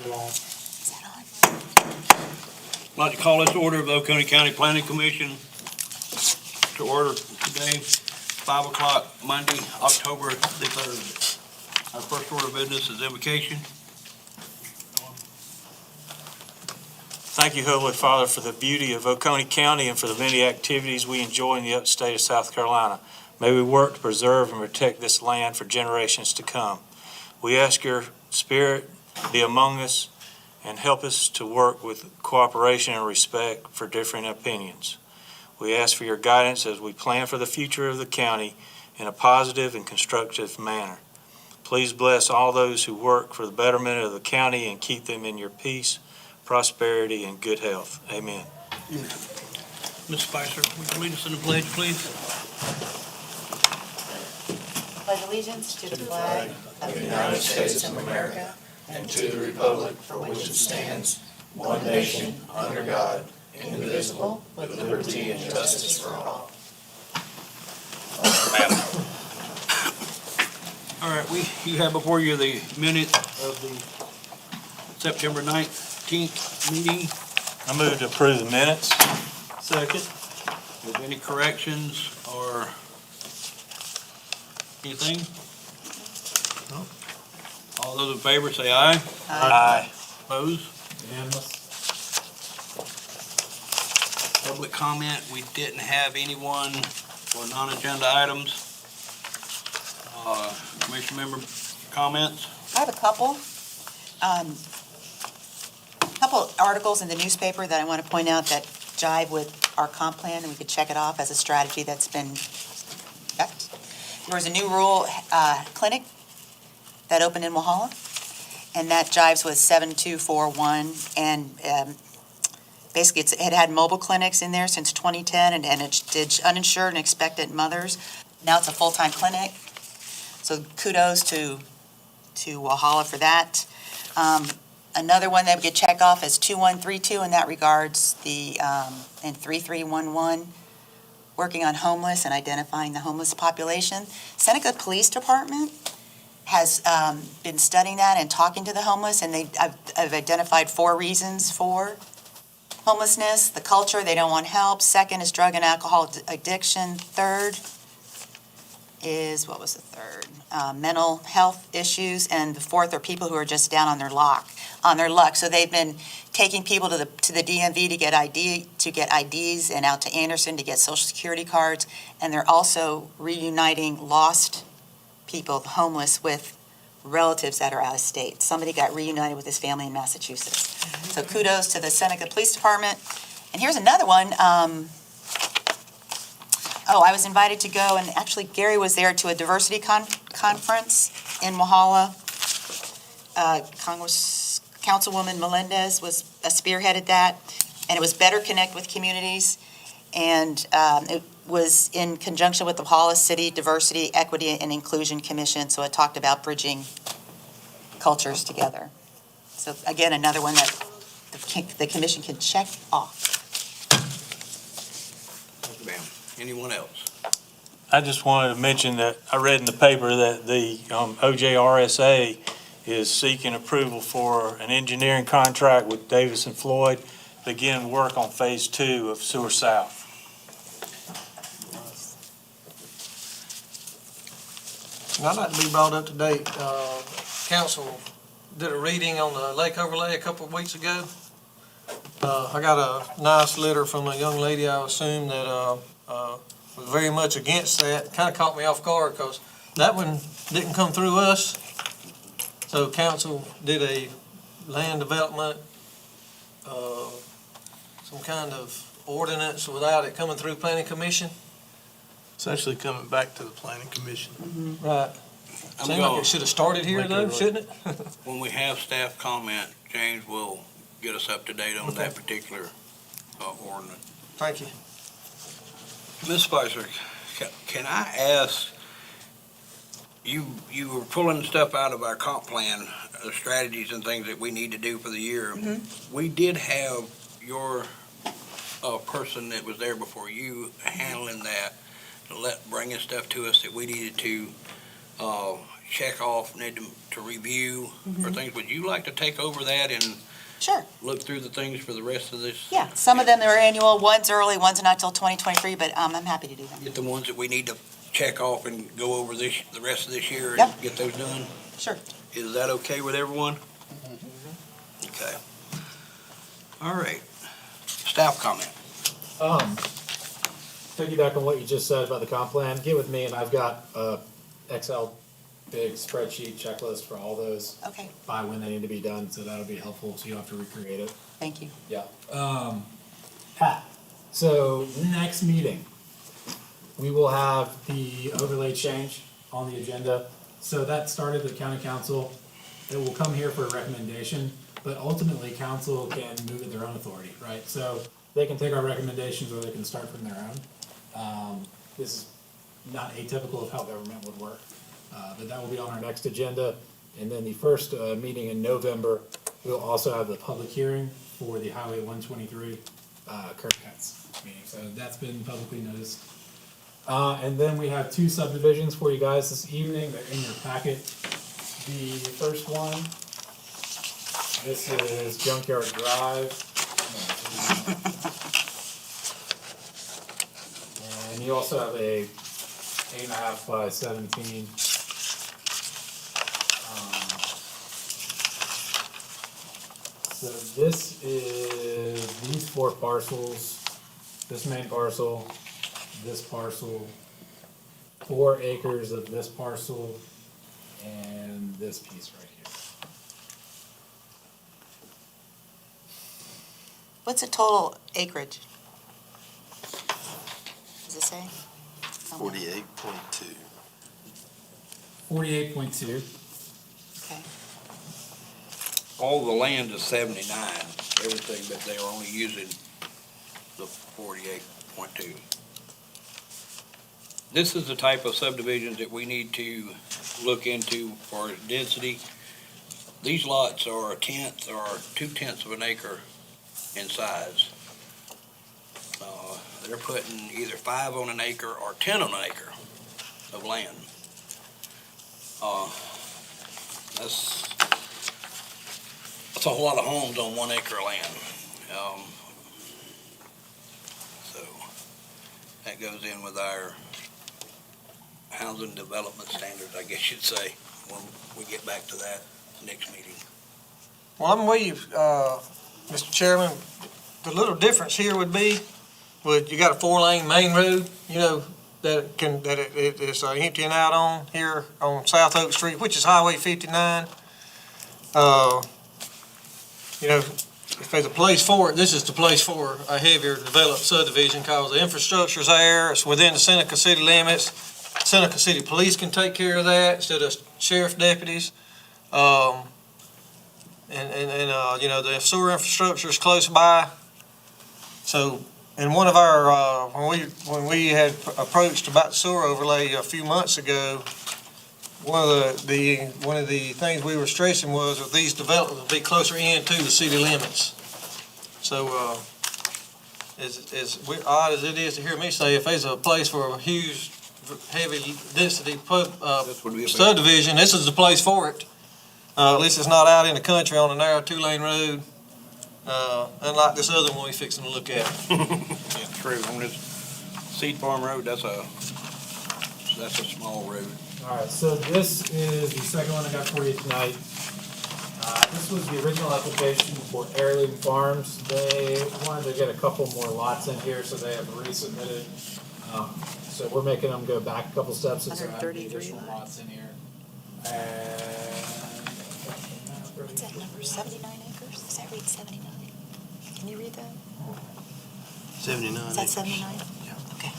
Is that on? I'd like to call this order of the Oconee County Planning Commission to order today, 5 o'clock, Monday, October the 3rd. Our first order of business is invocation. Thank you, Holy Father, for the beauty of Oconee County and for the many activities we enjoy in the upstate of South Carolina. May we work to preserve and protect this land for generations to come. We ask your Spirit be among us and help us to work with cooperation and respect for different opinions. We ask for your guidance as we plan for the future of the county in a positive and constructive manner. Please bless all those who work for the betterment of the county and keep them in your peace, prosperity, and good health. Amen. Ms. Spicer, would you lead us in the pledge, please? Pledge allegiance to the flag of the United States of America and to the republic for which it stands, one nation, under God, indivisible, with liberty and justice for all. All right, you have before you the minutes of the September 19th meeting. I move to approve the minutes. Second. With any corrections or anything? No. All those in favor say aye. Aye. Opposed? Public comment, we didn't have anyone for non-agenda items. Commission member comments? I have a couple. Couple articles in the newspaper that I want to point out that jive with our comp plan, and we could check it off as a strategy that's been checked. There was a new rural clinic that opened in Walhalla, and that jives with 7241, and basically it had mobile clinics in there since 2010, and it did uninsured and expectant mothers. Now it's a full-time clinic, so kudos to Walhalla for that. Another one that we could check off is 2132 in that regards, and 3311, working on homeless and identifying the homeless population. Seneca Police Department has been studying that and talking to the homeless, and I've identified 4 reasons for homelessness. The culture, they don't want help. Second is drug and alcohol addiction. Third is, what was the third? Mental health issues. And the fourth are people who are just down on their luck. So they've been taking people to the DMV to get IDs and out to Anderson to get Social Security cards. And they're also reuniting lost people, homeless, with relatives that are out of state. Somebody got reunited with his family in Massachusetts. So kudos to the Seneca Police Department. And here's another one. I was invited to go, and actually Gary was there, to a diversity conference in Walhalla. Councilwoman Melendez spearheaded that, and it was Better Connect with Communities, and it was in conjunction with the Walhalla City Diversity, Equity, and Inclusion Commission, so it talked about bridging cultures together. So again, another one that the commission can check off. Ma'am. Anyone else? I just wanted to mention that I read in the paper that the OJRSA is seeking approval for an engineering contract with Davis and Floyd to begin work on Phase 2 of Sewer South. I'd like to be brought up to date. Council did a reading on the lake overlay a couple of weeks ago. I got a nice letter from a young lady, I assume, that was very much against that. Kind of caught me off guard because that one didn't come through us. So council did a land development, some kind of ordinance without it coming through planning commission. It's actually coming back to the planning commission. Right. Seems like it should have started here though, shouldn't it? When we have staff comment, James will get us up to date on that particular ordinance. Thank you. Ms. Spicer, can I ask, you were pulling stuff out of our comp plan, strategies and things that we need to do for the year. Mm-hmm. We did have your person that was there before you handling that, bringing stuff to us that we needed to check off, need to review or things. Would you like to take over that and Sure, look through the things for the rest of this? yeah, some of them are annual, one's early, one's not till 2023, but I'm happy to do that. Get the ones that we need to check off and go over the rest of this year and Yep. get those done? Sure. Is that okay with everyone? Okay. All right. Staff comment. Piggyback on what you just said about the comp plan, get with me and I've got a Excel big spreadsheet checklist for all those Okay, by when they need to be done, so that'll be helpful, so you don't have to recreate it. thank you. Yeah. Pat, so next meeting, we will have the overlay change on the agenda. So that started with county council. It will come here for a recommendation, but ultimately council can move at their own authority, right? So they can take our recommendations or they can start from their own. This is not atypical of how government would work. But that will be on our next agenda. And then the first meeting in November, we'll also have the public hearing for the Highway 123 curb cuts meeting. So that's been publicly noticed. And then we have two subdivisions for you guys this evening. They're in your packet. The first one, this is Junkyard Drive. And you also have a 8.5 by 17. So this is these four parcels, this main parcel, this parcel, 4 acres of this parcel, and this piece right here. What's the total acreage? Does it say? 48.2. 48.2. Okay, All the land is 79, everything, but they are only using the 48.2. This is the type of subdivisions that we need to look into for density. These lots are 1/10 or 2/10 of an acre in size. They're putting either 5 on an acre or 10 on an acre of land. That's a whole lot of homes on 1 acre of land. So that goes in with our housing development standards, I guess you'd say, when we get back to that next meeting. Well, I'm with you, Mr. Chairman. The little difference here would be, you got a 4-lane main road, that it's emptying out on here on South Oak Street, which is Highway 59. If there's a place for it, this is the place for a heavier developed subdivision, because the infrastructure's there, it's within the Seneca City limits. Seneca City Police can take care of that instead of sheriff deputies. The sewer infrastructure is close by. So, in one of our, when we had approached about sewer overlay a few months ago, one of the things we were stressing was that these developments will be closer in to the city limits. So, as odd as it is to hear me say, if there's a place for a huge, heavy density This would be a better- subdivision, this is the place for it. At least it's not out in the country on a narrow 2-lane road, unlike this other one we're fixing to look at. Yeah, true, on this Seed Farm Road, that's a small road. All right, so this is the second one I got for you tonight. This was the original application for Heirloom Farms. They wanted to get a couple more lots in here, so they have resubmitted. So we're making them go back a couple steps since they're adding the 133 additional lots in here. what's that number, 79 acres? Does that read 79? Can you read that? 79. Is that 79? Yeah. Okay.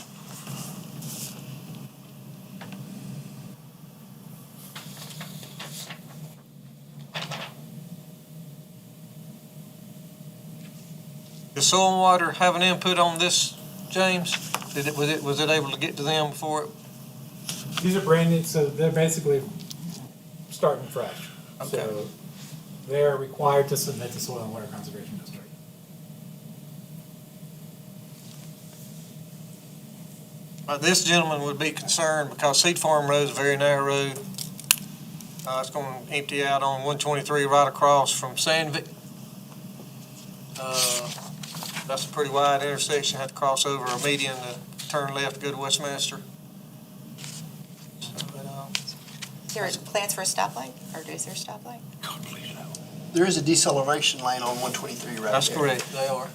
Does Soil and Water have an input on this, James? Was it able to get to them before it? These are brand new, so they're basically starting fresh. Okay. So they're required to submit to Soil and Water Conservation District. This gentleman would be concerned because Seed Farm Road is a very narrow road. It's gonna empty out on 123 right across from Sandvik. That's a pretty wide intersection, have to cross over a median to turn left to go to Westminster. Is there plans for a stoplight, or is there a stoplight? God, please no. There is a deceleration lane on 123 right there. That's correct, they are.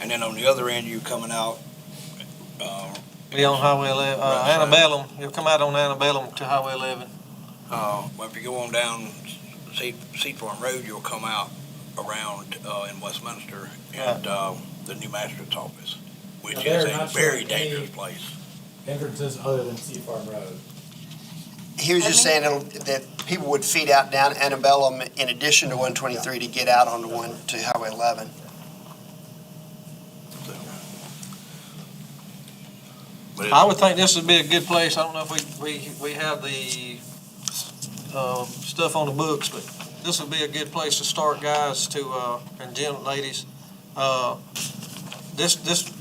And then on the other end, you coming out, Be on Highway 11, Right side. Antebellum, you'll come out on Antebellum to Highway 11. well, if you go on down Seed Farm Road, you'll come out around, in Westminster and, the new magistrate's office, which Now, is they're a not very showing any- dangerous place. Entrances other than Sea Farm Road. He was just saying that people would feed out down Antebellum in addition to 123 to get out onto Highway 11. But I would think this would be a good place, I don't know if we have the, stuff on the books, but this would be a good place to start, guys, and ladies. This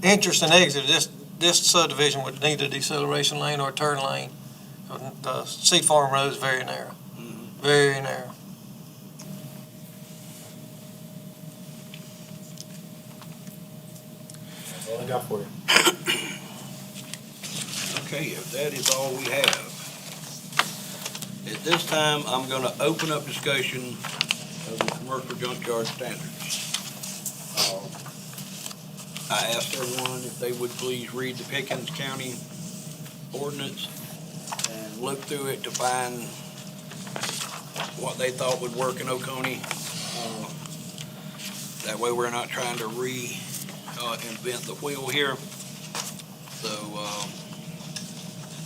entrance and exit, this subdivision would need a deceleration lane or a turn lane. The Seed Farm Road is very narrow, very narrow. That's all I got for you. Okay, if that is all we have, at this time, I'm gonna open up discussion of the commercial junkyard standards. I asked everyone if they would please read the Pickens County ordinance and look through it to find what they thought would work in Oconee. That way, we're not trying to invent the wheel here. So,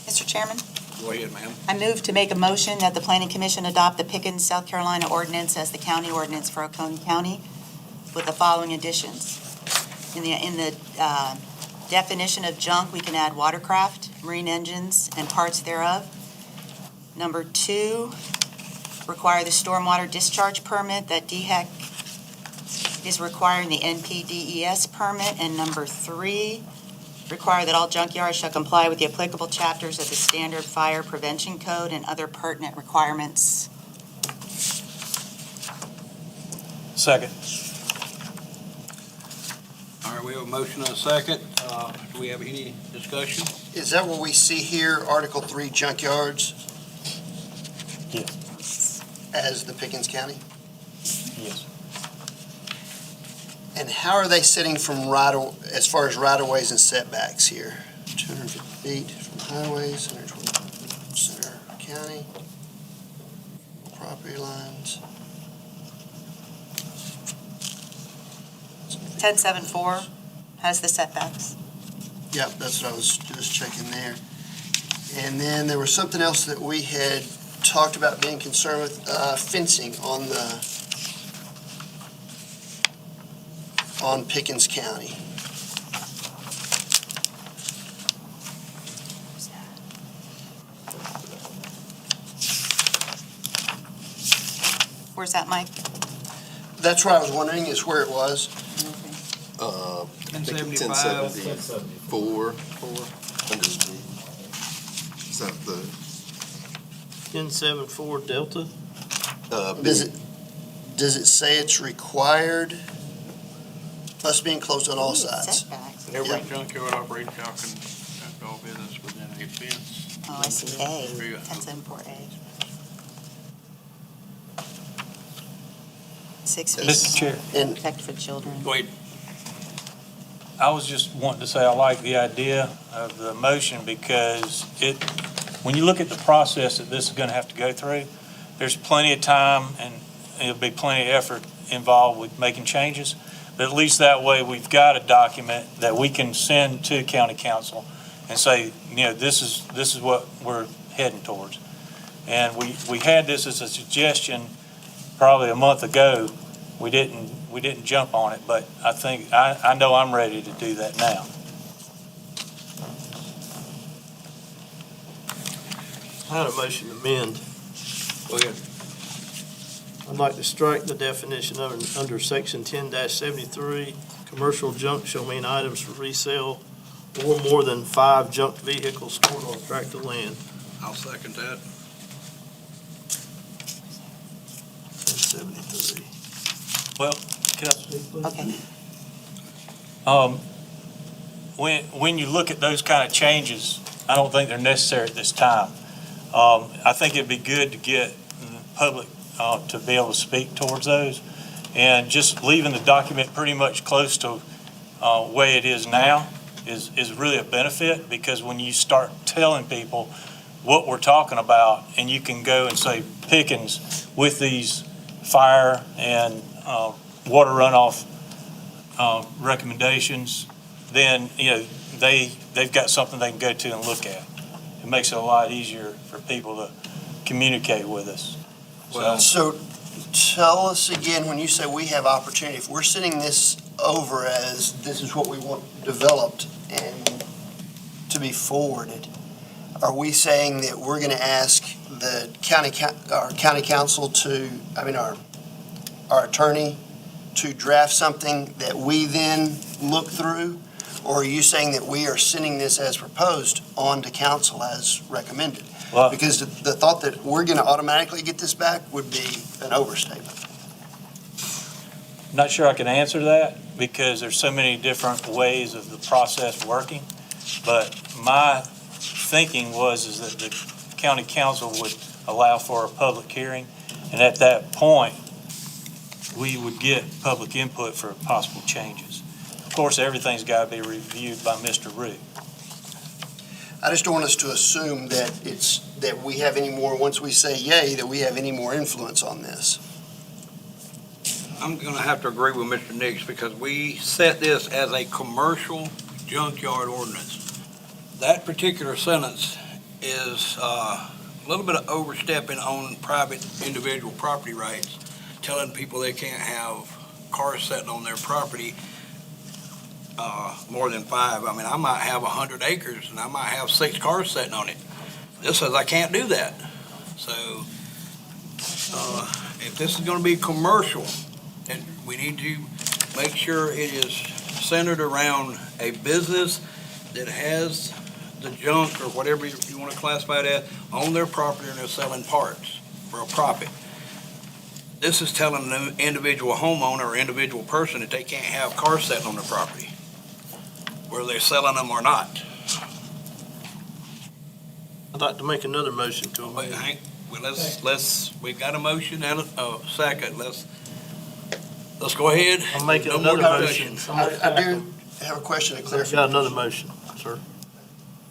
Mr. Chairman, go ahead, ma'am. I move to make a motion that the Planning Commission adopt the Pickens, South Carolina ordinance as the county ordinance for Oconee County with the following additions. In the definition of junk, we can add watercraft, marine engines, and parts thereof. Number 2, require the stormwater discharge permit that DHEC is requiring the NPDES permit. And number 3, require that all junkyards shall comply with the applicable chapters of the Standard Fire Prevention Code and other pertinent requirements. Second. All right, we have a motion and a second. Do we have any discussion? Is that what we see here, Article 3 junkyards? Yes. As the Pickens County? Yes. And how are they sitting from as far as right-of-ways and setbacks here? 250 feet from highways, 120 from center county, property lines. 1074 has the setbacks. Yep, that's what I was just checking there. And then there was something else that we had talked about being concerned with, fencing on Pickens County. Where's that, Mike? That's what I was wondering is where it was. I think it's 1075. 1074, under the, is that the, 1074 Delta. Does it say it's required? Must be enclosed on all sides. Setbacks. Every junkyard operator shall conduct all business within a fence. Oh, I see, A, There you go. 1074A. 6 feet. Mr. Chair. And Protect for children. Go ahead. I was just wanting to say I like the idea of the motion because when you look at the process that this is going to have to go through, there's plenty of time and there'll be plenty of effort involved with making changes. But at least that way, we've got a document that we can send to county council and say, this is what we're heading towards. And we had this as a suggestion probably a month ago. We didn't jump on it, but I think, I know I'm ready to do that now. I had a motion to amend. Go ahead. I'd like to strike the definition of under section 10-73, commercial junk shall mean items for resale or more than 5 junk vehicles stored on tract of land. I'll second that. Well, can I speak, please? Okay. When you look at those kind of changes, I don't think they're necessary at this time. I think it'd be good to get the public to be able to speak towards those. And just leaving the document pretty much close to way it is now is really a benefit, because when you start telling people what we're talking about, and you can go and say Pickens with these fire and water runoff recommendations, then, they've got something they can go to and look at. It makes it a lot easier for people to communicate with us. So tell us again, when you say we have opportunity, if we're sending this over as this is what we want developed and to be forwarded, are we saying that we're going to ask the our county council our attorney to draft something that we then look through? Or are you saying that we are sending this as proposed on to council as recommended? Well, Because the thought that we're going to automatically get this back would be an overstatement. not sure I can answer that, because there's so many different ways of the process working. But my thinking is that the county council would allow for a public hearing, and at that point, we would get public input for possible changes. Of course, everything's got to be reviewed by Mr. Root. I just don't want us to assume that we have any more, once we say yay, that we have any more influence on this. I'm gonna have to agree with Mr. Nix, because we set this as a commercial junkyard ordinance. That particular sentence is a little bit of overstepping on private individual property rights, telling people they can't have cars sitting on their property more than 5. I mean, I might have 100 acres and I might have 6 cars sitting on it. This says I can't do that. So if this is gonna be commercial, then we need to make sure it is centered around a business that has the junk or whatever you wanna classify it as on their property, and they're selling parts for a profit. This is telling the individual homeowner or individual person that they can't have cars sitting on their property, whether they're selling them or not. I'd like to make another motion to Wait, amend. Hank, well, we've got a motion and a second. Let's go ahead. I'm making No more another discussion. motion. I do have a question to I've clarify. got another motion, sir.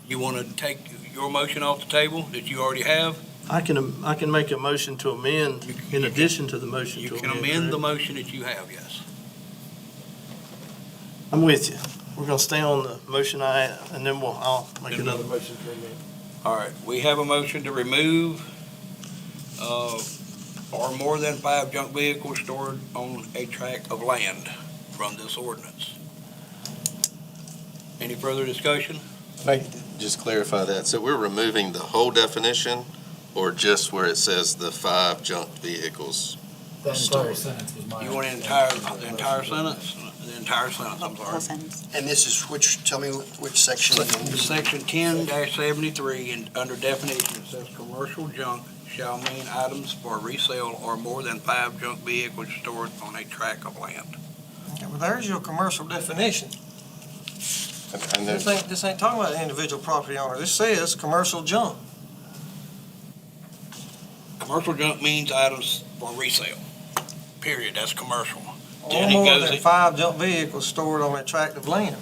You want to take your motion off the table that you already have? I can make a motion to amend in addition to the motion You to can amend. amend the correct? motion that you have, yes. I'm with you. We're gonna stay on the motion and then I'll make another motion to amend. All right, we have a motion to remove or more than 5 junk vehicles stored on a tract of land from this ordinance. Any further discussion? Just clarify that. So we're removing the whole definition, or just where it says the 5 junk vehicles? The entire sentence was my. You want the entire sentence? The entire sentence, I'm Whole sorry. sentence. And this is tell me which section again? Section 10-73, and under definition, it says commercial junk shall mean items for resale or more than 5 junk vehicles stored on a tract of land. Okay, well, there's your commercial definition. And there's, This ain't talking about individual property owner. This says commercial junk. Commercial junk means items for resale, period, that's commercial. Or Then it more goes than in- 5 junk vehicles stored on a tract of land.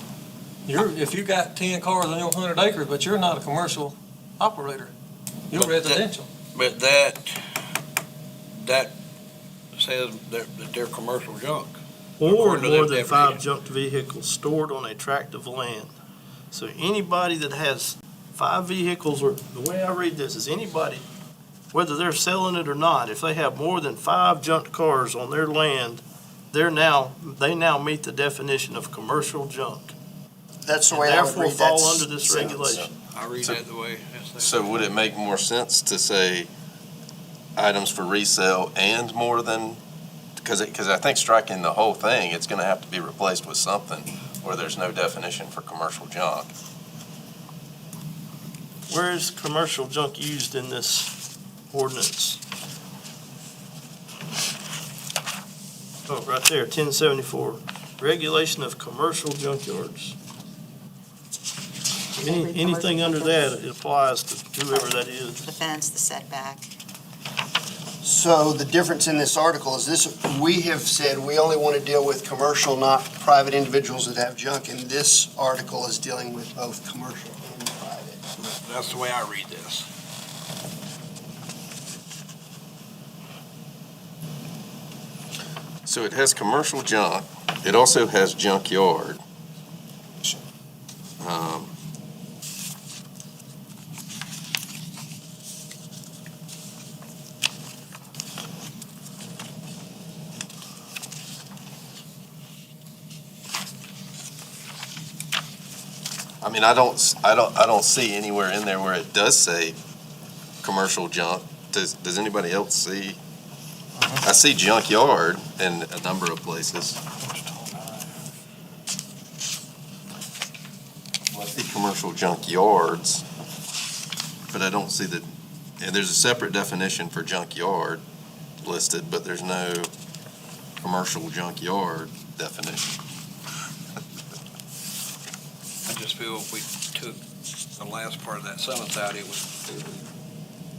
If you got 10 cars on your 100 acres, but you're not a commercial operator, you're But that- residential. But that says that they're commercial junk. Or According to more their than 5 definition. junk vehicles stored on a tract of land. So anybody that has 5 vehicles, or the way I read this is anybody, whether they're selling it or not, if they have more than 5 junk cars on their land, they now meet the definition of commercial junk. That's the And way I would therefore read that fall under this sentence. regulation. I read that the way. that's so would it make more sense to say items for resale and more than, because I think striking the whole thing, it's gonna have to be replaced with something where there's no definition for commercial junk. Where is commercial junk used in this ordinance? Oh, right there, 1074, regulation of commercial junkyards. Anything under that, it applies to whoever that is. The fence, the setback. So the difference in this article is this, we have said we only want to deal with commercial, not private individuals that have junk, and this article is dealing with both commercial and private. That's the way I read this. So it has commercial junk. It also has junkyard. Um, I mean, I don't see anywhere in there where it does say commercial junk. Does anybody else see? I see junkyard in a number of places. I see commercial junkyards, but I don't see the, and there's a separate definition for junkyard listed, but there's no commercial junkyard definition. I just feel if we took the last part of that sentence out, it would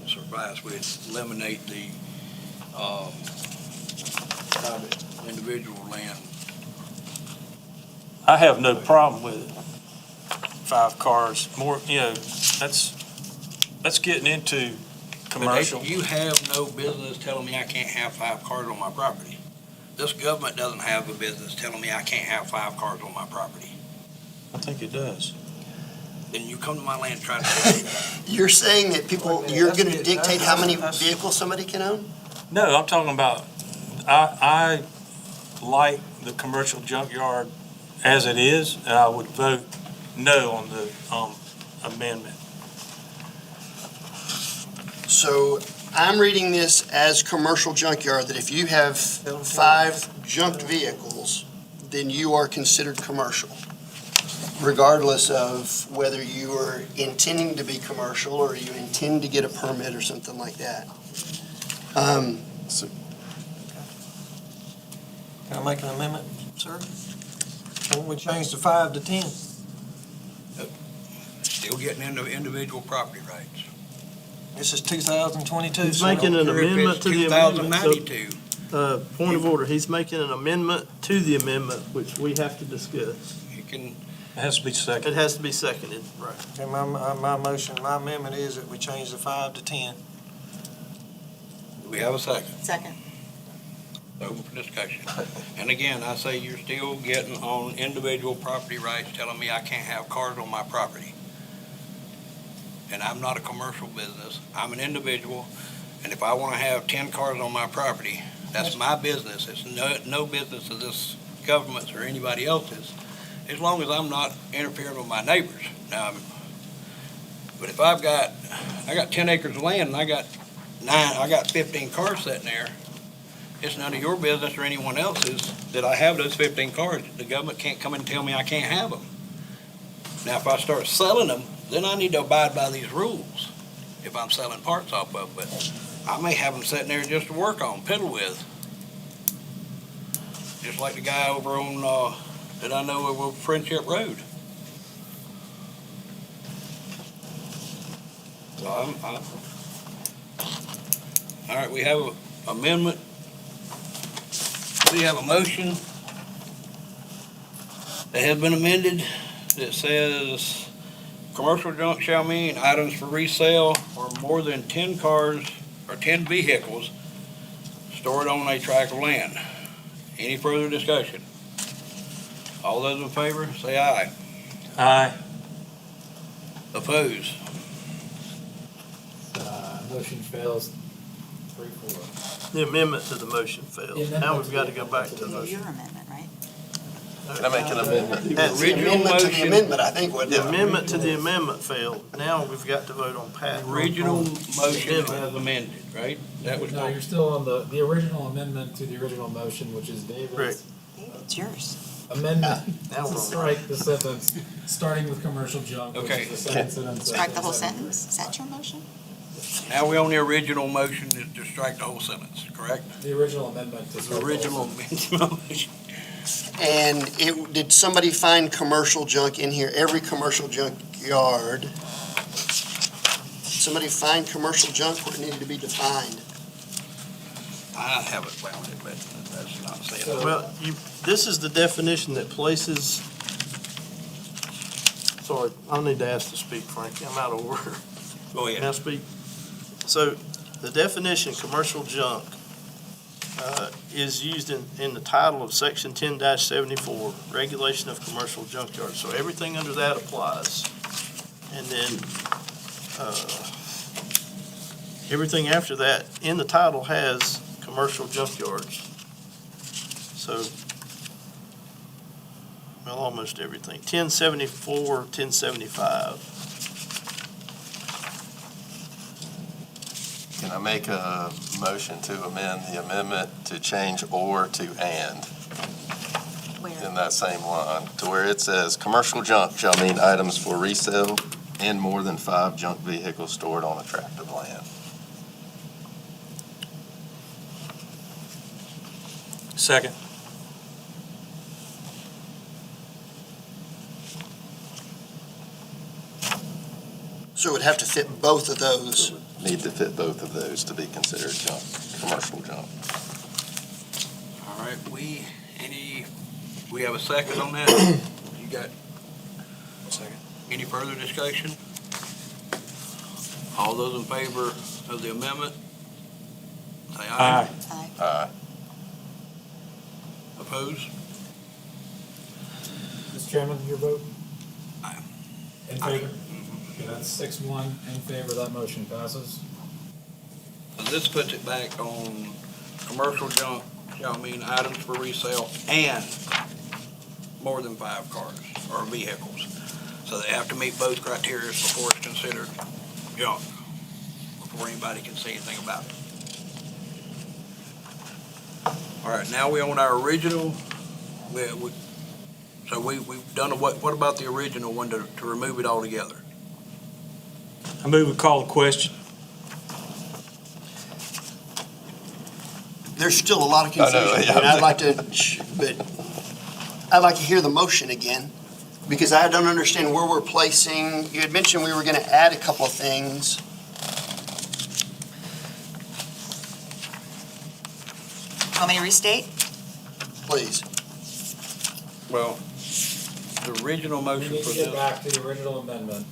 suffice. We'd eliminate the private individual land. I have no problem with it. 5 cars, more, that's getting into commercial. You have no business telling me I can't have 5 cars on my property. This government doesn't have a business telling me I can't have 5 cars on my property. I think it does. Then you come to my land and try to dictate that. You're saying that people, you're going to dictate how many vehicles somebody can own? No, I'm talking about, I like the commercial junkyard as it is, and I would vote no on the amendment. So I'm reading this as commercial junkyard, that if you have 5 junked vehicles, then you are considered commercial, regardless of whether you are intending to be commercial or you intend to get a permit or something like that. Can I make an amendment, sir? Can we change the 5 to 10? Still getting into individual property rights. This is 2022. He's so I making don't an care if amendment to the amendment. So, 2092, point of order, he's making an amendment to the amendment, which we have to discuss. you can, It has to be It second. has to be seconded, right? Okay, my motion, my amendment is that we change the 5 to 10. we have a second. Second. Open for discussion. And again, I say you're still getting on individual property rights, telling me I can't have cars on my property. And I'm not a commercial business. I'm an individual, and if I want to have 10 cars on my property, that's my business. It's no business of this government's or anybody else's, as long as I'm not interfering with my neighbors. Now, but if I got 10 acres of land and I got 15 cars sitting there, it's none of your business or anyone else's that I have those 15 cars. The government can't come and tell me I can't have them. Now, if I start selling them, then I need to abide by these rules if I'm selling parts off of them. But I may have them sitting there just to work on, piddle with. Just like the guy over on, that I know over Friendship Road. So all right, we have an amendment. We have a motion that has been amended that says commercial junk shall mean items for resale or more than 10 cars or 10 vehicles stored on a tract of land. Any further discussion? All those in favor, say aye. Aye. Opposed? Motion fails 3-4. The amendment to the motion fails. Now we've got to go back to the motion. Your amendment, right? Can I make an amendment? That's the Original amendment to the motion. amendment, I think, wasn't The it? amendment to the amendment failed. Now we've got to vote on Pat. Original motion as amended, right? That was No, you're still on the original amendment to the original motion, which is David's Correct. It's yours. amendment Now to we're on. strike the sentence, starting with commercial junk. which Okay. is the second sentence of Strike the whole consent decree. sentence? Is that your motion? Now we on the original motion to strike the whole sentence, correct? The original amendment to The strike the original whole motion. And did somebody find commercial junk in here? Every commercial junkyard? Somebody find commercial junk where it needed to be defined? I haven't found it, but that's not saying. So- Well, this is the definition that places, sorry, I need to ask to speak, Frankie, I'm out of order. Go Can I ahead. speak? So, the definition, commercial junk, is used in the title of section 10-74, regulation of commercial junkyards. So everything under that applies. And then, everything after that in the title has commercial junkyards. So, well, almost everything. 1074, 1075. Can I make a motion to amend the amendment to change "or" to "and" Where? in that same line, to where it says, "Commercial junk shall mean items for resale and more than 5 junk vehicles stored on a tract of land." Second. So it would have to fit both of those. Need to fit both of those to be considered junk, commercial junk. All right, we have a second on that? You got Second. any further discussion? All those in favor of the amendment? Say aye. Aye. Opposed? Mr. Chairman, your vote? Aye. In favor? Okay, that's 6-1 in favor, that motion passes. So this puts it back on commercial junk shall mean items for resale and more than 5 cars or vehicles. So they have to meet both criteria before it's considered junk, before anybody can say anything about it. All right, now we on our original, so we've done, what about the original one to remove it altogether? I move we call the question. There's still a lot of I know, confusion, yeah. and I'd like to hear the motion again, because I don't understand where we're placing, you had mentioned we were gonna add a couple of things. Want me to restate? Please. Well, the original We motion need for to get this, back to the original amendment.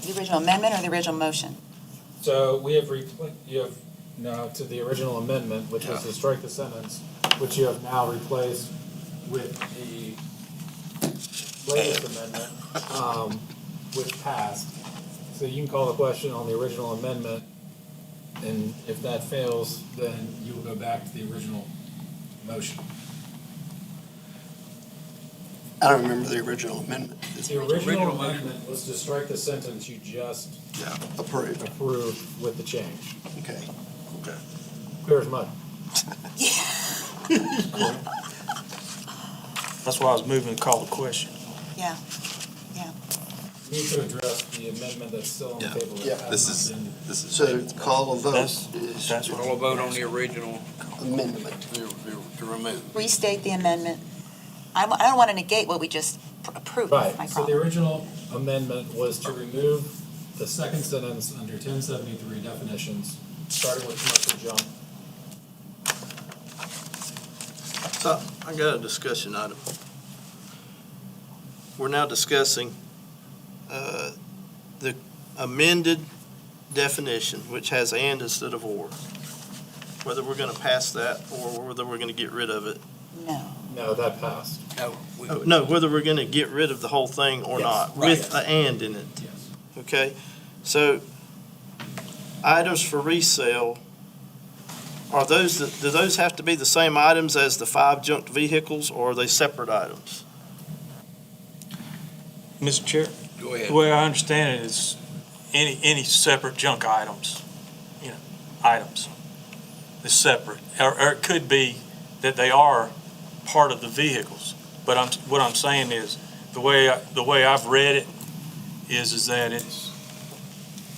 The original amendment or the original motion? So we have, to the original amendment, which was to strike the sentence, which you have now replaced with the latest amendment, which passed. So you can call the question on the original amendment, and if that fails, then you will go back to the original motion. I don't remember the original amendment. The original amendment was to strike the sentence you just Approved. approved with the change. Okay. Clear as mud. That's why I was moving to call the question. Yeah. You need to address the amendment that's still on the Yeah. table. that Yeah. has not been- This is. So call a vote That's- is That's what we'll vote on the original amendment. to remove. Restate the amendment. I don't want to negate what we just approved. That's my Right, so the problem. original amendment was to remove the second sentence under 1073 definitions, starting with commercial junk. So, I got a discussion item. We're now discussing the amended definition, which has "and" instead of "or." Whether we're gonna pass that or whether we're gonna get rid of it. No. No, that passed. No, whether we're gonna get rid of the whole thing or Yes, not, right. with a "and" in it. Yes. Okay, so items for resale, do those have to be the same items as the 5 junked vehicles, or are they separate items? Mr. Chair, Go ahead. the way I understand it is any separate junk items, items is separate. Or it could be that they are part of the vehicles. But what I'm saying is, the way I've read it is that it's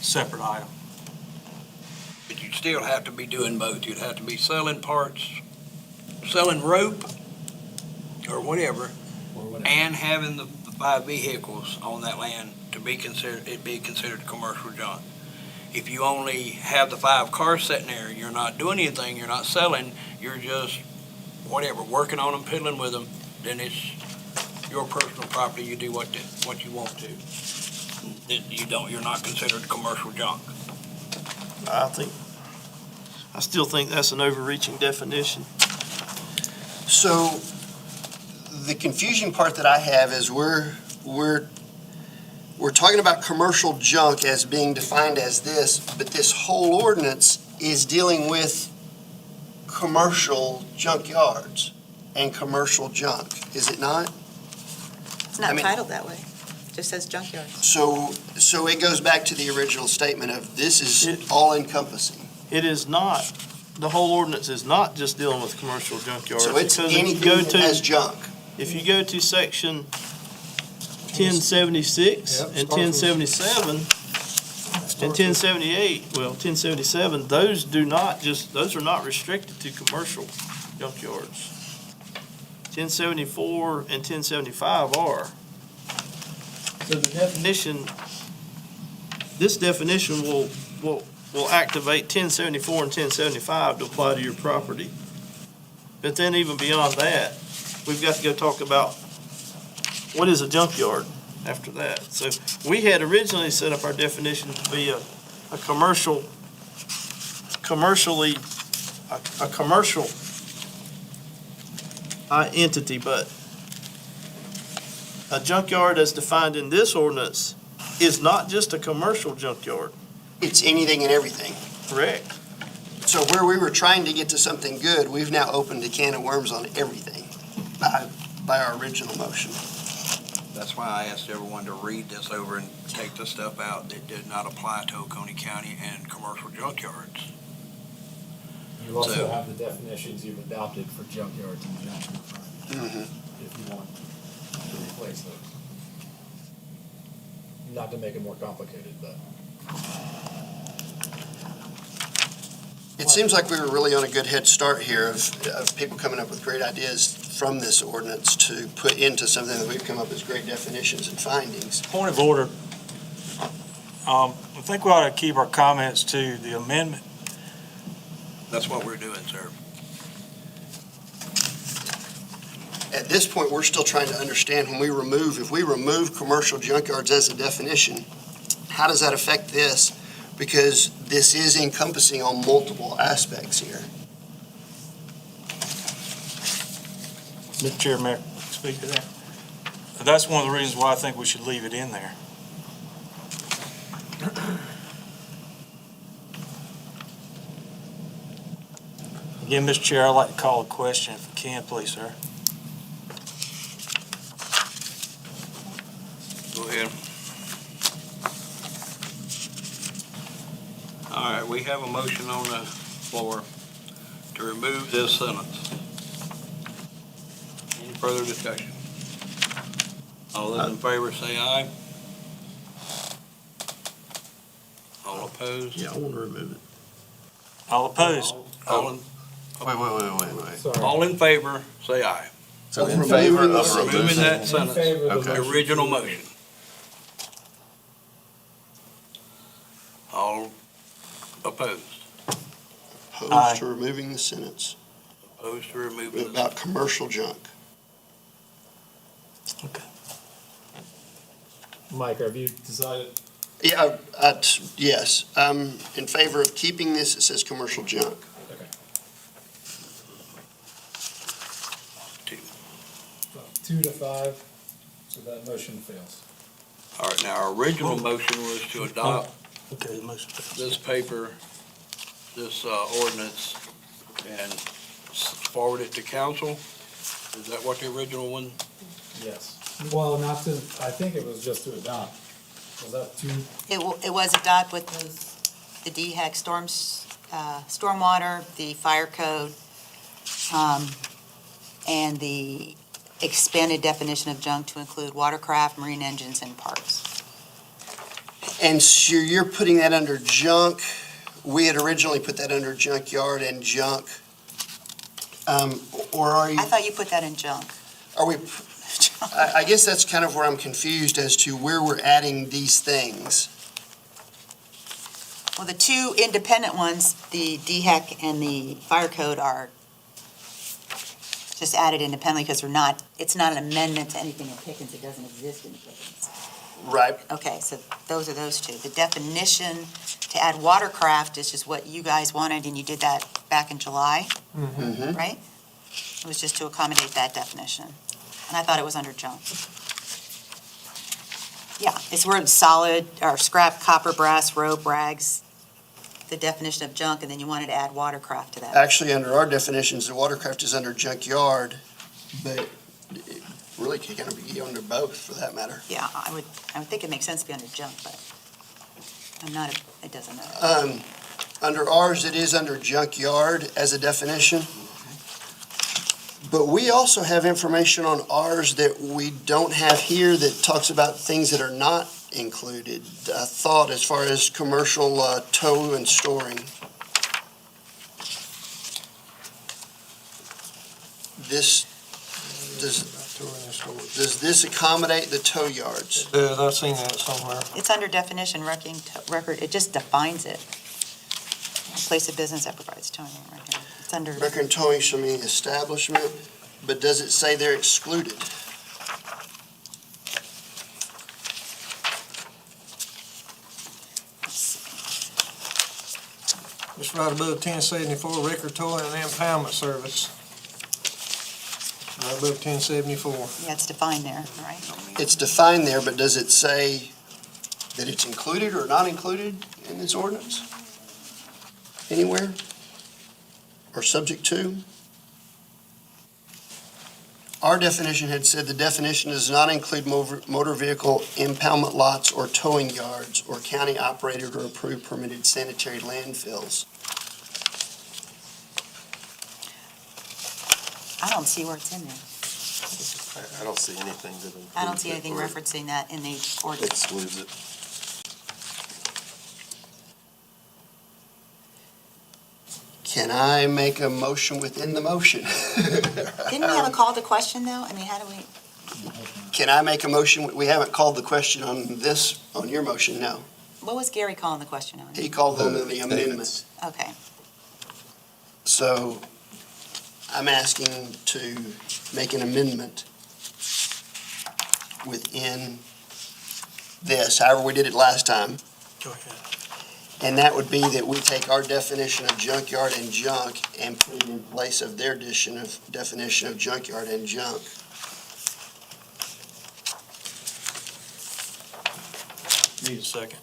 separate item. still have to be doing both. You'd have to be selling parts, selling rope or whatever, or whatever. and having the 5 vehicles on that land to be considered, it'd be considered commercial junk. If you only have the 5 cars sitting there, you're not doing anything, you're not selling, you're just, whatever, working on them, piddling with them, then it's your personal property, you do what you want to. You're not considered commercial junk. I still think that's an overreaching definition. So the confusing part that I have is we're talking about commercial junk as being defined as this, but this whole ordinance is dealing with commercial junkyards and commercial junk, is it not? It's not I mean- titled that way. It just says junkyard. So it goes back to the original statement of this is all encompassing. It is not, the whole ordinance is not just dealing with commercial junkyards. So it's because if you anything go that to- has junk. If you go to section 1076 Yep, and starts with- 1077 and 1078, well, 1077, those are not restricted to commercial junkyards. 1074 and 1075 are. So the definition, this definition will activate 1074 and 1075 to apply to your property. But then even beyond that, we've got to go talk about what is a junkyard after that. So we had originally set up our definition to be a commercial entity, but a junkyard as defined in this ordinance is not just a commercial junkyard, It's anything and everything. correct? So where we were trying to get to something good, we've now opened a can of worms on everything by our original motion. That's why I asked everyone to read this over and take the stuff out that did not apply to Oconee County and commercial junkyards. You also So- have the definitions you've adopted for junkyards and junk in front of you, Mhm. if you want to replace those. Not to make it more complicated, but. It seems like we were really on a good head start here of people coming up with great ideas from this ordinance to put into something that we've come up with great definitions and findings. Point of order. I think we ought to keep our comments to the amendment. That's what we're doing, sir. At this point, we're still trying to understand if we remove commercial junkyards as a definition, how does that affect this? Because this is encompassing on multiple aspects here. Mr. Chair, may I speak to that? That's one of the reasons why I think we should leave it in there. Again, Mr. Chair, I'd like to call a question if we can, please, sir. Go ahead. All right, we have a motion on the floor to remove this sentence. Any further discussion? All those in favor say aye. All opposed? Yeah, I want to remove it. All opposed? All in, Wait. Sorry. all in favor, say aye. So in favor of Removing Removing that In sentence, favor of the Okay. motion. original motion. All opposed? Aye. Opposed to removing the sentence Opposed to removing the about commercial junk. Mike, have you decided? Yeah, yes, I'm in favor of keeping this, it says commercial junk. Okay. 2 to 5, so that motion fails. All right, now, our original motion was to adopt Okay, the motion fails. this paper, this ordinance, and forward it to council. Is that what the original one? Yes. Well, not to, I think it was just to adopt. Was that 2? It was adopted with the DHEC stormwater, the fire code, and the expanded definition of junk to include watercraft, marine engines, and parts. And so you're putting that under junk we had originally put that under junkyard and junk. Or are you, I thought you put that in junk. are we, I guess that's kind of where I'm confused as to where we're adding these things. Well, the two independent ones, the DHEC and the fire code, are just added independently because it's not an amendment to anything in Pickens. It doesn't exist in Pickens. Right. Okay, so those are those two. The definition to add watercraft is just what you guys wanted, and you did that back in July, Mm-hmm. right? It was just to accommodate that definition. And I thought it was under junk. Yeah, it's where it's solid, or scrap, copper, brass, rope, rags, the definition of junk, and then you wanted to add watercraft to that. Actually, under our definitions, the watercraft is under junkyard, but it really can kind of be under both, for that matter. Yeah, I would think it makes sense to be under junk, but it doesn't matter. Under ours, it is under junkyard as a definition. But we also have information on ours that we don't have here that talks about things that are not included. I thought as far as commercial tow and storing. Does this accommodate the tow yards? I've seen that somewhere. It's under definition, record, it just defines it. Place of business that provides towing, right here. It's under, Record and towing shall mean establishment, but does it say they're excluded? It's right above 1074, record towing and impoundment service. Right above 1074. yeah, it's defined there, right? It's defined there, but does it say that it's included or not included in this ordinance? Anywhere? Or subject to? Our definition had said the definition does not include motor vehicle impoundment lots or towing yards or county operated or approved permitted sanitary landfills. I don't see where it's in there. I don't see anything that includes I don't see it anything or referencing that in the ordinance. excludes it. Can I make a motion within the motion? Didn't we have a call to question, though? I mean, how do we, Can I make a motion? We haven't called the question on this, on your motion, no. what was Gary calling the question on? He called on the amendment. Okay, So I'm asking to make an amendment within this, however we did it last time. Go ahead. And that would be that we take our definition of junkyard and junk and put it in place of their definition of junkyard and junk. Need a second.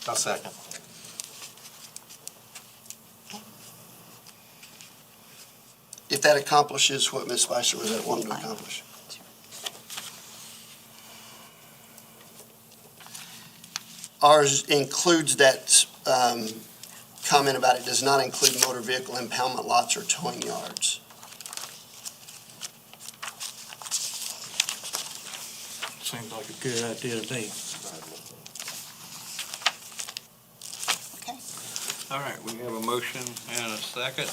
I'll second. If that accomplishes what Ms. Spicer was wanting to accomplish. Ours includes that comment about it does not include motor vehicle impoundment lots or towing yards. Seems like a good idea to me. okay. All right, we have a motion and a second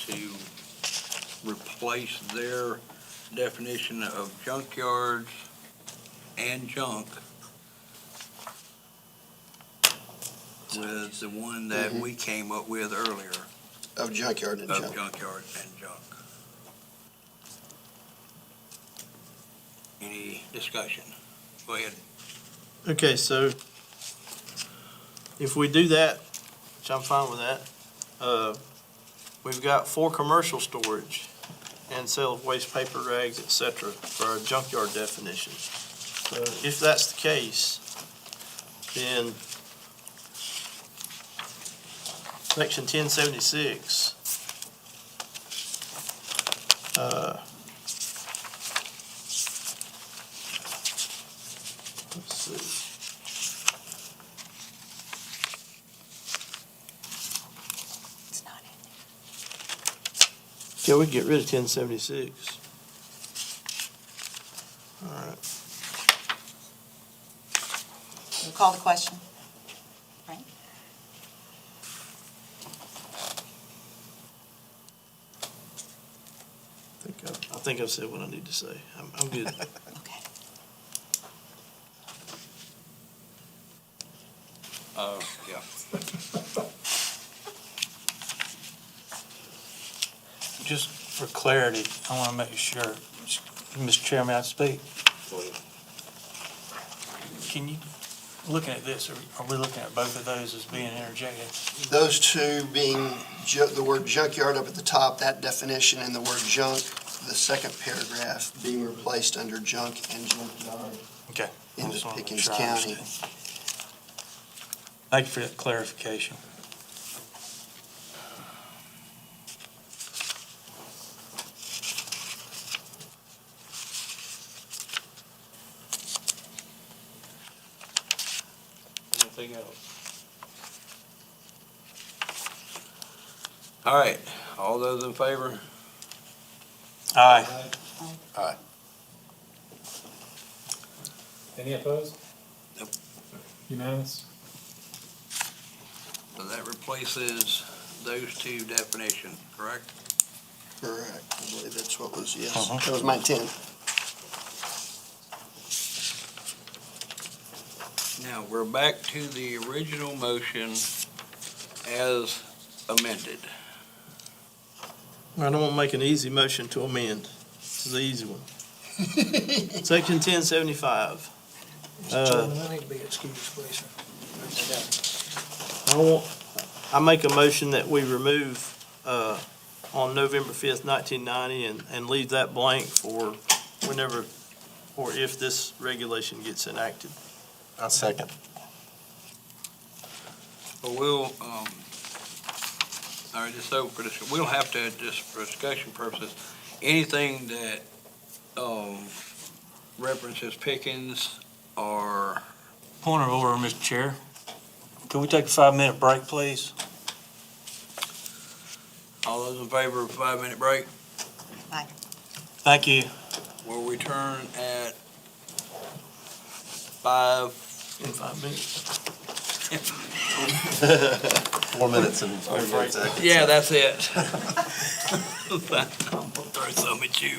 to replace their definition of junkyards and junk with the one that we came up with earlier Of junkyard and of junk. junkyard and junk. Any discussion? Go ahead. Okay, so if we do that, which I'm fine with that, we've got 4 commercial storage and sale of waste paper, rags, et cetera, for our junkyard definition. So if that's the case, then section 1076, let's see. It's not in Yeah, we can get rid of 1076. All right. there. We'll call the question, right? I think I've said what I need to say. I'm good. Okay. Yeah. Just for clarity, I want to make sure, Mr. Chairman, I speak. Can you, looking at this, are we looking at both of those as being interjected? Those two being the word junkyard up at the top, that definition, and the word junk, the second paragraph being replaced under junk and junkyard Okay. I in just wanna make Pickens sure I County. understand. Thank you for that clarification. Anything else? All right, all those in favor? Aye. Any opposed? Nope. Unanimous? So that replaces those two definitions, correct? Correct. I believe that's what was, yes. Uh-huh. That was my intent. Now, we're back to the original motion as amended. I don't want to make an easy motion to amend. This is the easy one. Section 1075. Mr. Chairman, I need to be excused, please, sir. I make a motion that we remove, on November 5th, 1990, and leave that blank for whenever, or if this regulation gets enacted. I'll second. But we'll, all right, just so for this, we'll have to, just for discussion purposes, anything that, references Pickens or, Point of order, Mr. Chair. Could we take a 5-minute break, please? all those in favor of a 5-minute break? Thank you. We'll return at 5. In 5 minutes. 4 minutes and 48 seconds. Yeah, that's it. I'm gonna throw some at you.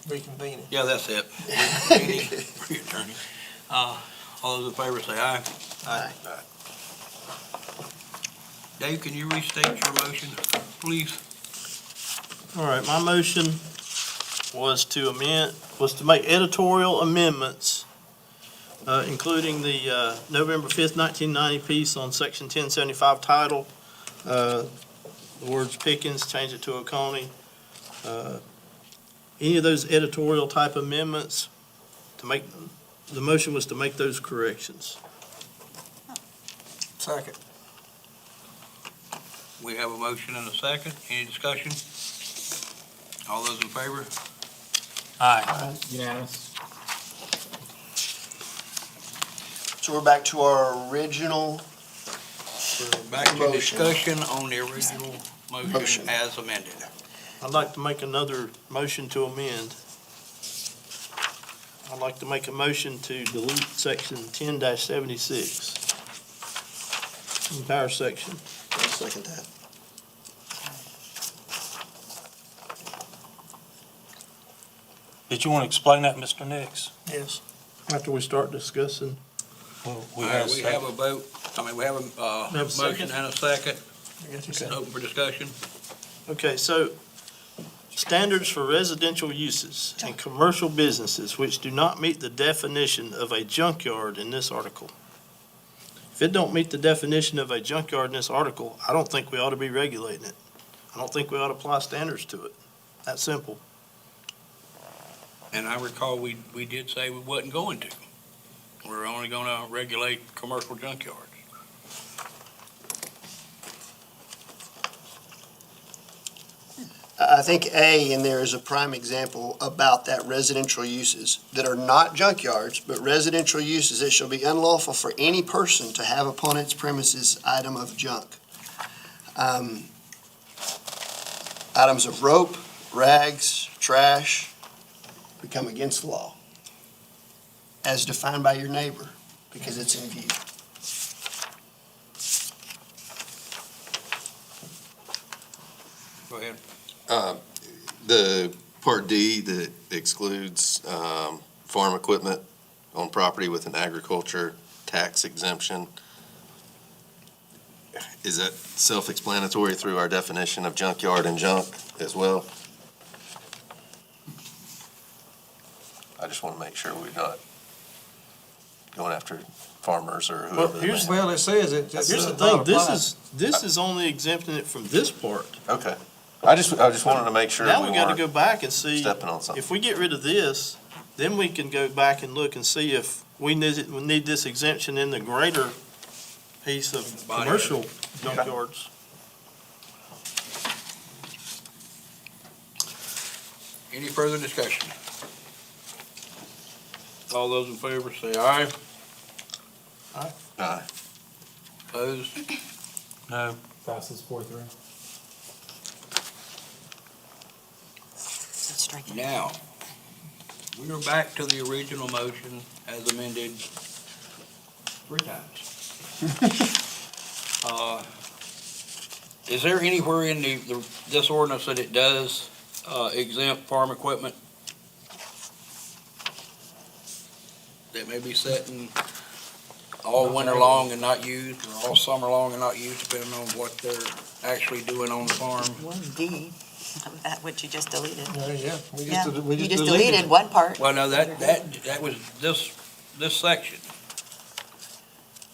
reconvening. Yeah, that's it. Attorney. All those in favor say aye. Aye. Dave, can you restate your motion, please? All right, my motion was to make editorial amendments, including the November 5th, 1990 piece on section 1075 title. The words Pickens, change it to Oconee. Any of those editorial type amendments the motion was to make those corrections. Second. We have a motion and a second. Any discussion? All those in favor? Aye. Unanimous. So we're back to our original, We're back to Motion. discussion on the original motion Motion. as amended. I'd like to make another motion to amend. I'd like to make a motion to delete section 10-76. Entire section. I'll second that. Did you want to explain that, Mr. Nix? Yes. After we start discussing. Well, We have a vote, we have a We have a motion second? and a second. I guess you Okay. Open for discussion. Okay, so standards for residential uses and commercial businesses which do not meet the definition of a junkyard in this article. If it don't meet the definition of a junkyard in this article, I don't think we ought to be regulating it. I don't think we ought to apply standards to it. That simple. And I recall we did say we wasn't going to. We're only gonna regulate commercial junkyards. I think A in there is a prime example about that residential uses that are not junkyards, but residential uses. It shall be unlawful for any person to have upon its premises item of junk. Items of rope, rags, trash become against the law as defined by your neighbor because it's in view. Go ahead. The Part D that excludes farm equipment on property with an agriculture tax exemption, is that self-explanatory through our definition of junkyard and junk as well? I just want to make sure we're not going after farmers or Well, whoever. here's- Well, it says it. Here's the does thing, not this apply. is only exempting it from this part. Okay. I just wanted to make sure Now we we gotta weren't go back and see. stepping on something. If we get rid of this, then we can go back and look and see if we need this exemption in the greater piece of Body. commercial junkyards. Any further discussion? All those in favor say aye. Aye. Opposed? No. Passes 4-3. So strike it. Now, we are back to the original motion as amended 3 times. Is there anywhere in this ordinance that it does exempt farm equipment that may be sitting all winter long and not used, or all summer long and not used, depending on what they're actually doing on the farm? 1D, that what you just deleted. Yeah, Yeah, you just deleted one part. Well, no, that was this section.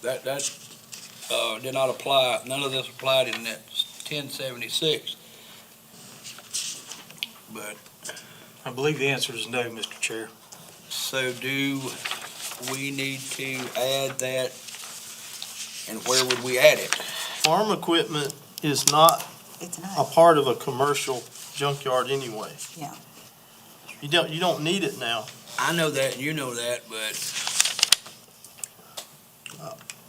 That did not apply, none of this applied in that 1076. But, I believe the answer is no, Mr. Chair. so do we need to add that, and where would we add it? Farm equipment is not It's a not, part of a commercial junkyard anyway. yeah. You don't need it now. I know that, you know that, but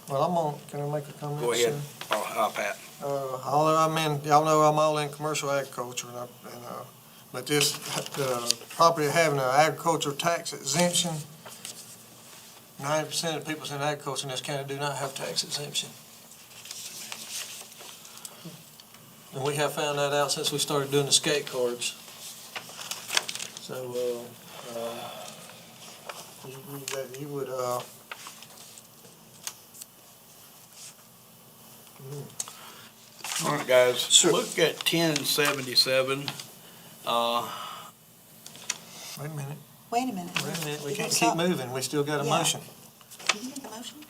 Well, can I make a comment? go ahead, sir? Pat. Y'all know I'm all in commercial agriculture, but this, property having an agricultural tax exemption, 90% of people in agriculture in this county do not have tax exemption. And we have found that out since we started doing the skate cards. So, you would, All right, guys, Sure. look at 1077. Wait a minute, Wait a minute. wait a minute, we You can't can keep stop. moving, we still got a Yeah. motion. Did you make the motion?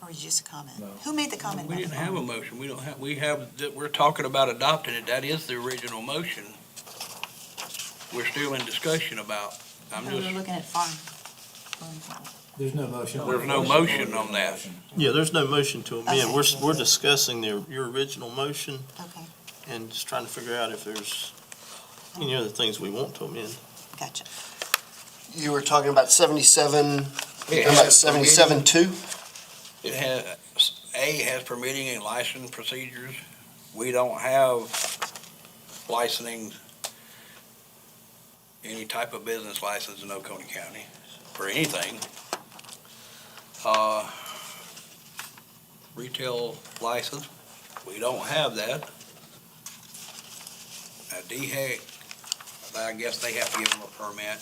Or was it just a comment? No. Who made the comment? We about didn't the have a phone? motion. We're talking about adopting it. That is the original motion. We're still in discussion about, I'm Oh, we're just, looking at farm. There's no motion. There's no motion on that. Yeah, there's no motion to amend. We're discussing your original motion Okay, and just trying to figure out if there's any other things we want to amend. gotcha. you were talking about 77, It about has 77-2? It has, A has permitting and license procedures. We don't have licensing, any type of business license in Oconee County for anything. Retail license, we don't have that. DHEC, I guess they have to give them a permit.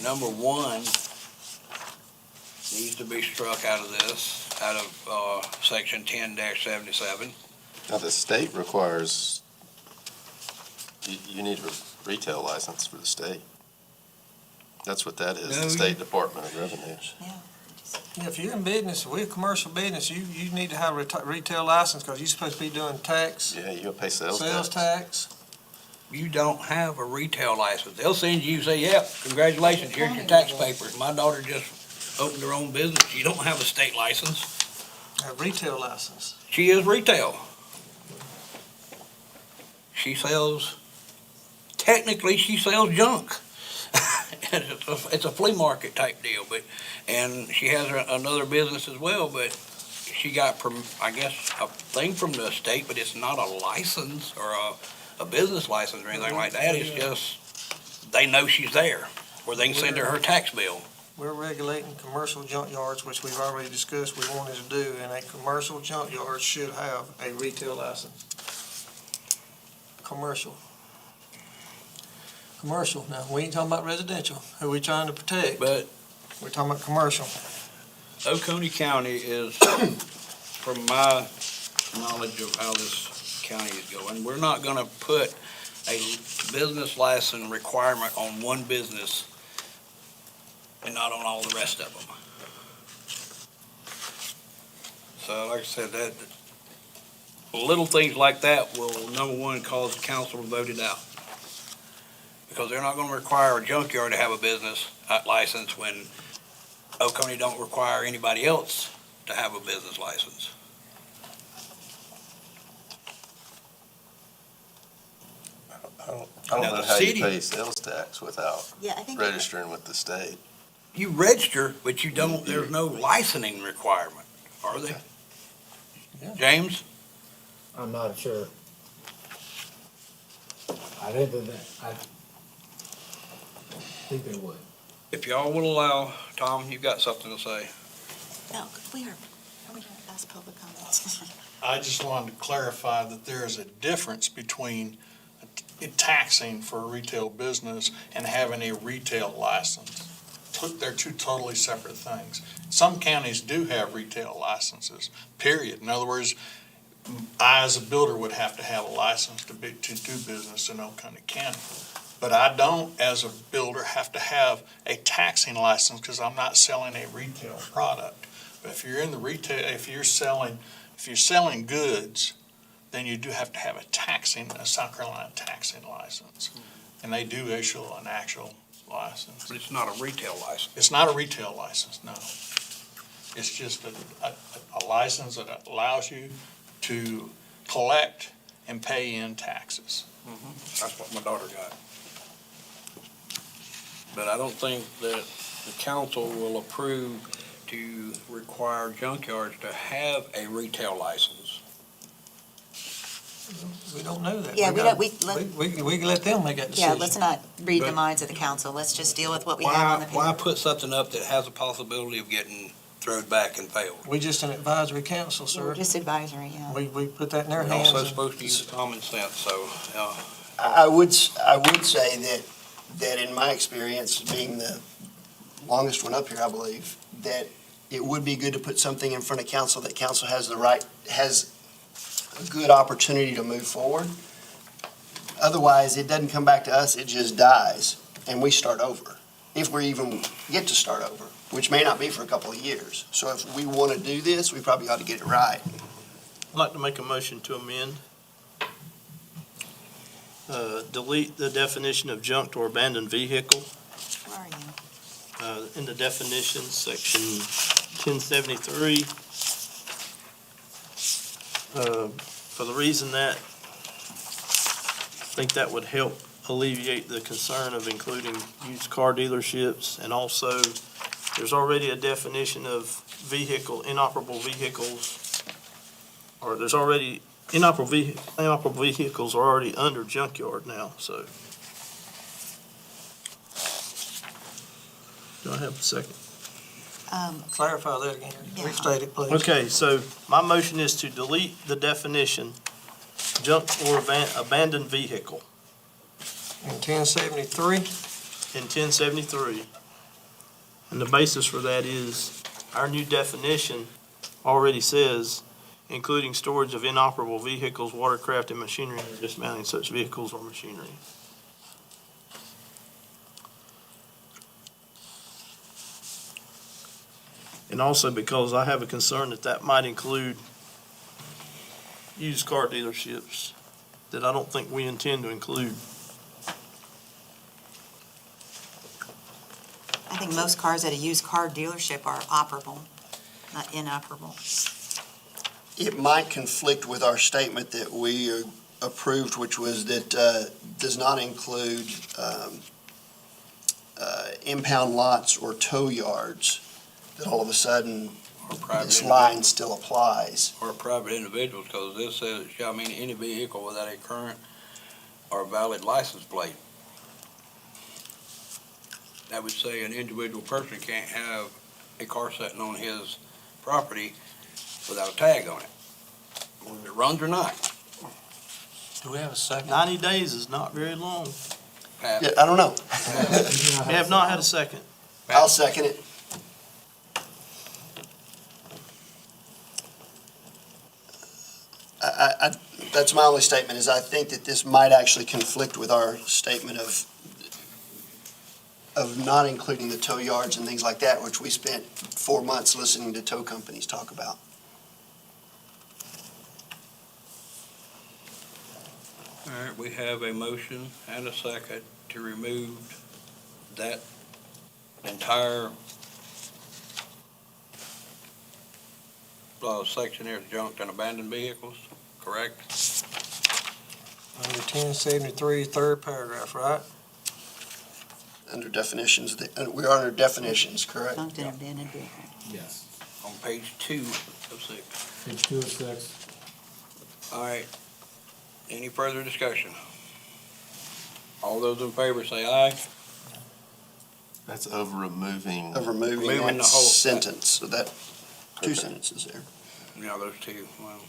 Number one needs to be struck out of this, out of, section 10-77. Now, the state requires, you need a retail license for the state. That's what that is, No, the you- State Department of Revenue. Yeah. Yeah, if you're in business, we're a commercial business, you need to have a retail license, because you're supposed to be doing tax, Yeah, you gotta pay sales sales tax. tax. You don't have a retail license. They'll send you, say, yep, congratulations, here's your tax papers. My daughter just opened her own business. She don't have a state license. A retail license. She is retail. She sells, technically, she sells junk. It's a flea market type deal, and she has another business as well, but she got, I guess, a thing from the state, but it's not a license or a business license or anything like that. It's just, they know she's there, or they can send her tax bill. We're regulating commercial junkyards, which we've already discussed we wanted to do, and a commercial junkyard should have a retail license. Commercial. Commercial, now, we ain't talking about residential, who we trying to protect, But we're talking about commercial. Oconee County is, from my knowledge of how this county is going, we're not gonna put a business license requirement on one business and not on all the rest of them. So like I said, that, little things like that will, number one, cause the council to vote it out. Because they're not gonna require a junkyard to have a business license when Oconee don't require anybody else to have a business license. I don't Now, know the how you city- pay sales tax without Yeah, I think. registering with the state. You register, but you don't, there's no licensing requirement, are there? Yeah. James? I'm not sure. I didn't, I think they would. If y'all will allow, Tom, you've got something to say. No, we are going to ask public comments. I just wanted to clarify that there is a difference between taxing for a retail business and having a retail license. They're two totally separate things. Some counties do have retail licenses, period. In other words, I as a builder would have to have a license to do business in Oconee County. But I don't, as a builder, have to have a taxing license because I'm not selling a retail product. But if you're in the retail, if you're selling goods, then you do have to have a South Carolina taxing license. And they do issue an actual license. But it's not a retail license. It's not a retail license, no. It's just a license that allows you to collect and pay in taxes. That's what my daughter got. But I don't think that the council will approve to require junkyards to have a retail license. We don't know that. Yeah, we gotta- don't- We can let them make that Yeah, decision. let's not read the But- minds of the council. Let's just deal with what we have on the Why paper. put something up that has a possibility of getting throws back and fails. We just an advisory council, We're sir. just advisory, yeah. We put that in their We're hands. also and- supposed to use common sense, so, I would say that in my experience, being the longest one up here, I believe, that it would be good to put something in front of council that council has a good opportunity to move forward. Otherwise, it doesn't come back to us, it just dies, and we start over. If we even get to start over, which may not be for a couple of years. So if we want to do this, we probably ought to get it right. I'd like to make a motion to amend. Delete the definition of junked or abandoned vehicle. Where are you? In the definition, section 1073. For the reason that I think that would help alleviate the concern of including used car dealerships. And also, there's already a definition of inoperable vehicles, or there's already inoperable vehicles are already under junkyard now, so. Do I have a second? Clarify that again. Yeah. Restate it, please. Okay, so my motion is to delete the definition, junk or abandoned vehicle In 1073, in 1073. And the basis for that is our new definition already says, including storage of inoperable vehicles, watercraft, and machinery, or dismounting such vehicles or machinery. And also because I have a concern that might include used car dealerships that I don't think we intend to include. I think most cars at a used car dealership are operable, not inoperable. It might conflict with our statement that we approved, which was that does not include impound lots or tow yards, that all of a sudden or private this individuals, line still applies. or private individuals, because this says it shall mean any vehicle without a current or valid license plate. That would say an individual person can't have a car sitting on his property without a tag on it, whether it runs or not. do we have a second? 90 days is not very long. Pat, Yeah, I don't know. We have not had a second. I'll second it. That's my only statement, is I think that this might actually conflict with our statement of not including the tow yards and things like that, which we spent 4 months listening to tow companies talk about. All right, we have a motion and a second to remove that entire section here, junked and abandoned vehicles, correct? Under 1073, third paragraph, right? Under definitions, we are under definitions, correct? Junked and abandoned vehicle. Yes. On page 2 of 6. Page 2 of 6. All right, any further discussion? All those in favor say aye. That's of removing. Of removing Removing that the whole- sentence, so that, two Okay. sentences there. Yeah, those two, well,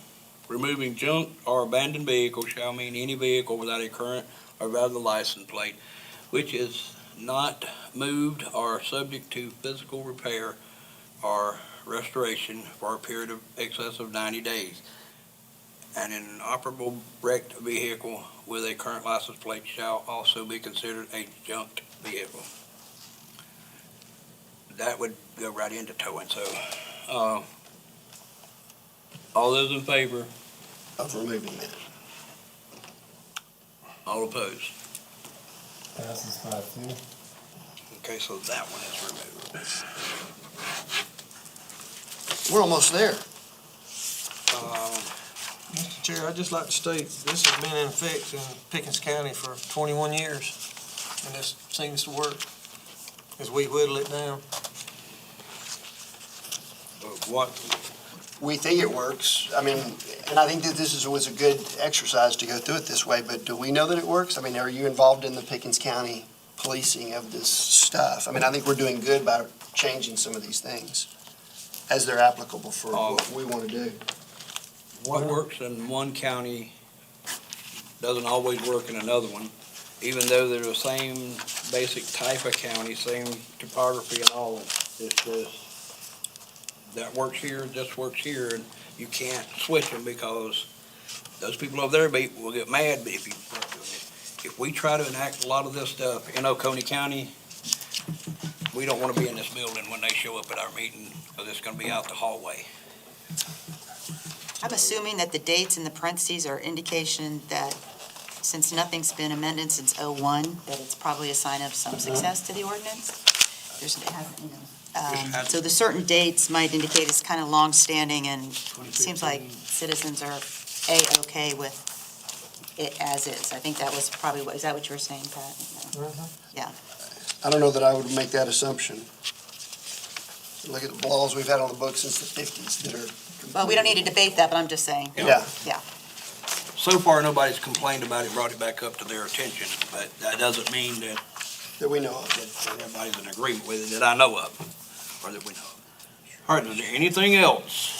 removing junk or abandoned vehicle shall mean any vehicle without a current or valid license plate, which is not moved or subject to physical repair or restoration for a period of excess of 90 days. An inoperable wrecked vehicle with a current license plate shall also be considered a junked vehicle. That would go right into towing, so, all those in favor, Of removing that. all opposed? Passes 5-2. Okay, so that one is removed. We're almost there. Mr. Chair, I'd just like to state, this has been in effect in Pickens County for 21 years, and this seems to work as we whittle it down. What, We think it works. I mean, and I think that was a good exercise to go through it this way, but do we know that it works? I mean, are you involved in the Pickens County policing of this stuff? I mean, I think we're doing good by changing some of these things. as they're applicable for what we want to do. What works in one county doesn't always work in another one, even though they're the same basic type of county, same topography and all. It's just, that works here, this works here, and you can't switch them because those people over there will get mad if you start doing it. If we try to enact a lot of this stuff in Oconee County, we don't want to be in this building when they show up at our meeting, because it's going to be out the hallway. I'm assuming that the dates in the parentheses are indication that since nothing's been amended since '01, that it's probably a sign of some success to the ordinance. There's, it hasn't, you know, so the certain dates might indicate it's kind of long-standing, and it seems like citizens are A-okay with it as is. I think that was probably what, is that what you were saying, Pat? Yeah. I don't know that I would make that assumption. Look at the laws we've had on the books since the 50s that are. Well, we don't need to debate that, but I'm just saying. Yeah. So far, nobody's complained about it, brought it back up to their attention, but that doesn't mean that That we know of. everybody's in agreement with it that I know of, or that we know of. All right, is there anything else?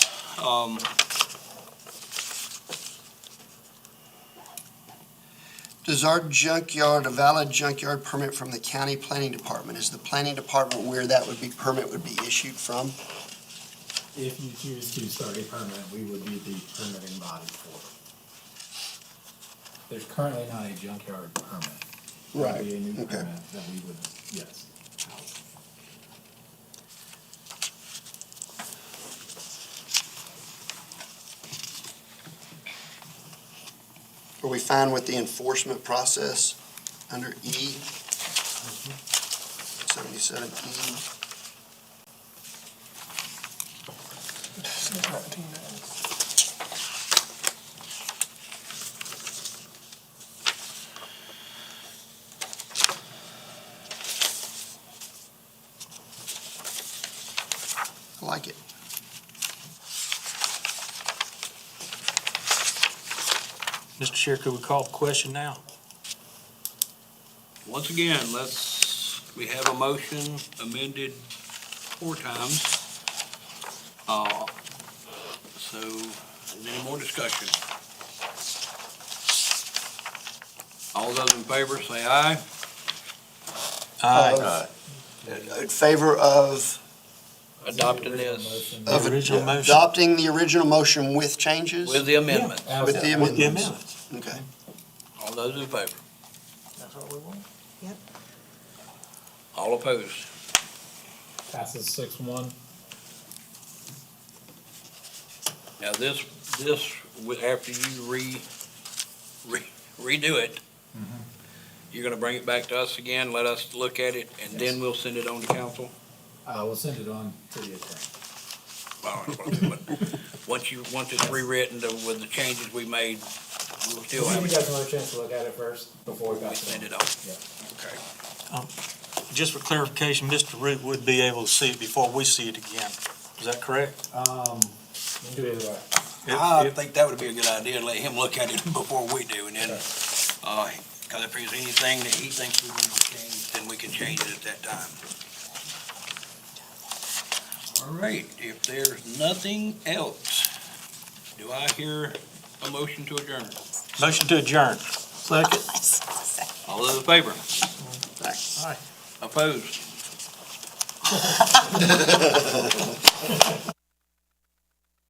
Does our junkyard, a valid junkyard permit from the county planning department, is the planning department where that permit would be issued from? If you choose to start a permit, we would be the permitting body for it. There's currently not a junkyard permit. There would be a new Okay. permit that we would, yes. Are we fine with the enforcement process under E? 77E? I like it. Mr. Chair, could we call the question now? Once again, we have a motion amended 4 times. So, is there any more discussion? All those in favor say aye. In favor of Adopting this Of The original motion. adopting the original motion with changes? with the amendment. With the With the amendments. amendments. Okay. All those in favor? That's what we want. All opposed? Passes 6-1. Now, this, after you redo it, you're gonna bring it back to us again, let us look at it, and then we'll send it on to council? We'll send it on to the attorney. Well, that's what I'm saying, but once it's rewritten with the changes we made, we'll still Give have you it, guys another chance to look at it first before we we pass send it it on. on. Yeah. Okay. Just for clarification, Mr. Root would be able to see it before we see it again. Is that correct? We can do it either way. I think that would be a good idea, let him look at it before we do, and then, because if there's anything that he thinks we need to change, then we can change it at that time. All right, if there's nothing else, do I hear a motion to adjourn? Motion to adjourn. Second. All those in favor? Aye. Opposed?